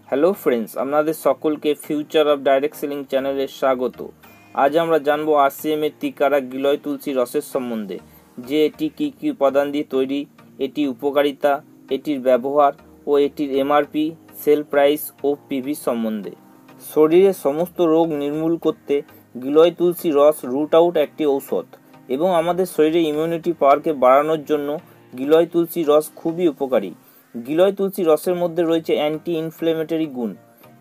Hello friends, আপনাদের সকলকে future of direct selling চ্যানেলে স্বাগত। আজ আমরা জানবো আরসিএম এর তিকারা গিলয় তুলসী রসের সম্বন্ধে, যে এটি কী কী উপাদান দিয়ে তৈরি, এটির উপকারিতা, এটির ব্যবহার ও এটির এমআরপি, সেল প্রাইস ও পিভি সম্বন্ধে। শরীরের সমস্ত রোগ নির্মূল করতে গিলয় তুলসী রস রুট আউট একটি ঔষধ এবং আমাদের শরীরে ইমিউনিটি পাওয়ারকে বাড়ানোর জন্য গিলয় তুলসী রস খুবই উপকারী। গিলয় তুলসী রসের মধ্যে রয়েছে অ্যান্টি ইনফ্লেমেটরি গুণ।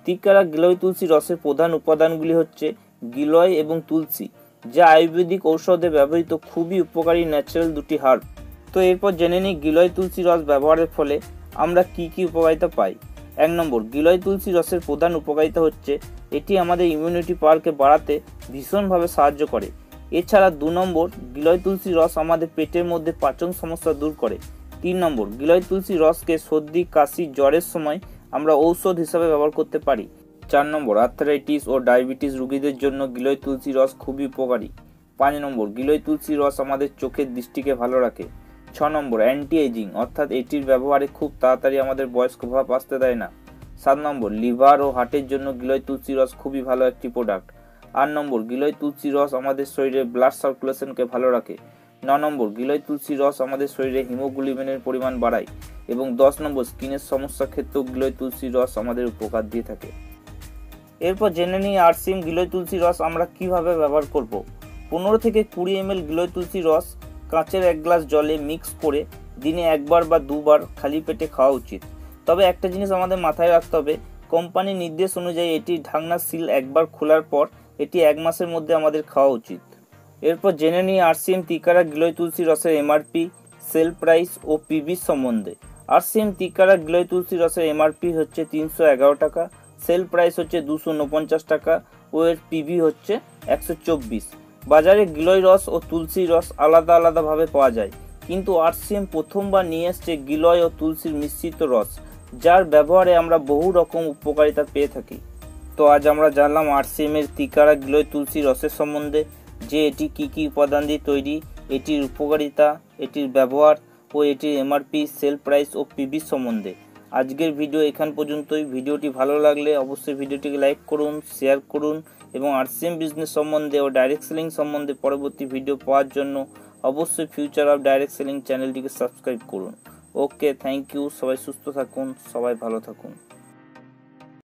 তিকারা গিলয় তুলসী রসের প্রধান উপাদানগুলি হচ্ছে গিলয় এবং তুলসী, যা আয়ুর্বেদিক ঔষধে ব্যবহৃত খুবই উপকারী ন্যাচারাল দুটি হার্ব। তো এরপর জেনে নিই গিলয় তুলসী রস ব্যবহারের ফলে আমরা কি কি উপকারিতা পাই। 1 নম্বর, গিলয় তুলসী রসের প্রধান উপকারিতা হচ্ছে এটি আমাদের ইমিউনিটি পাওয়ারকে বাড়াতে ভীষণভাবে সাহায্য করে। এছাড়া 2 নম্বর, গিলয় তুলসী রস আমাদের পেটের মধ্যে পাচন সমস্যা দূর করে। 3 নম্বর, গিলয় তুলসী রসকে সর্দি, কাশি, জ্বরের সময় আমরা ঔষধ হিসাবে ব্যবহার করতে পারি। 4 নম্বর, আর্থ্রাইটিস ও ডায়াবেটিস রোগীদের জন্য গিলয় তুলসী রস খুবই উপকারী। 5 নম্বর, গিলয় তুলসী রস আমাদের চোখের দৃষ্টিকে ভালো রাখে। 6 নম্বর, অ্যান্টি এজিং, অর্থাৎ এটির ব্যবহারে খুব তাড়াতাড়ি আমাদের বয়স্ক ভাব আসতে দেয় না। 7 নম্বর, লিভার ও হার্টের জন্য গিলয় তুলসী রস খুবই ভালো একটি প্রোডাক্ট। 8 নম্বর, গিলয় তুলসী রস আমাদের শরীরে ব্লাড সার্কুলেশনকে ভালো রাখে। 9 নম্বর, গিলয় তুলসী রস আমাদের শরীরে হিমোগ্লোবিনের পরিমাণ বাড়ায়। এবং 10 নম্বর, স্কিনের সমস্যার ক্ষেত্রেও গিলয় তুলসী রস আমাদের উপকার দিয়ে থাকে। এরপর জেনে নিই আরসিএম গিলয় তুলসী রস আমরা কিভাবে ব্যবহার করব। 15 থেকে 20 ml গিলয় তুলসী রস কাঁচের 1 গ্লাস জলে মিক্স করে দিনে 1 বার বা 2 বার খালি পেটে খাওয়া উচিত। তবে একটা জিনিস আমাদের মাথায় রাখতে হবে, কোম্পানির নির্দেশ অনুযায়ী এটির ঢাকনা সিল একবার খোলার পর এটি 1 মাসের মধ্যে আমাদের খাওয়া উচিত। এরপর জেনে নিই আরসিএম তিকারা গিলয় তুলসী রসের এমআরপি, সেল প্রাইস ও পিভি সম্বন্ধে। আরসিএম তিকারা গিলয় তুলসী রসের এমআরপি হচ্ছে 311 টাকা, সেল প্রাইস হচ্ছে 249 টাকা ও এর পিভি হচ্ছে 124। বাজারে গিলয় রস ও তুলসী রস আলাদা আলাদাভাবে পাওয়া যায়, কিন্তু আরসিএম প্রথমবার নিয়ে এসছে গিলয় ও তুলসীর মিশ্রিত রস, যার ব্যবহারে আমরা বহু রকম উপকারিতা পেয়ে থাকি। তো আজ আমরা জানলাম আরসিএম এর তিকারা গিলয় তুলসী রসের সম্বন্ধে, যে এটি কী কী উপাদান দিয়ে তৈরি, এটির উপকারিতা, এটির ব্যবহার ও এটির এমআরপি, সেল প্রাইস ও পিভি সম্বন্ধে। আজকের ভিডিও এখান পর্যন্তই। ভিডিওটি ভালো লাগলে অবশ্যই ভিডিওটিকে লাইক করুন, শেয়ার করুন এবং আরসিএম বিজনেস সম্বন্ধে ও ডাইরেক্ট সেলিং সম্বন্ধে পরবর্তী ভিডিও পাওয়ার জন্য অবশ্যই ফিউচার অফ ডাইরেক্ট সেলিং চ্যানেলটিকে সাবস্ক্রাইব করুন। ওকে, থ্যাংক ইউ। সবাই সুস্থ থাকুন, সবাই ভালো থাকুন।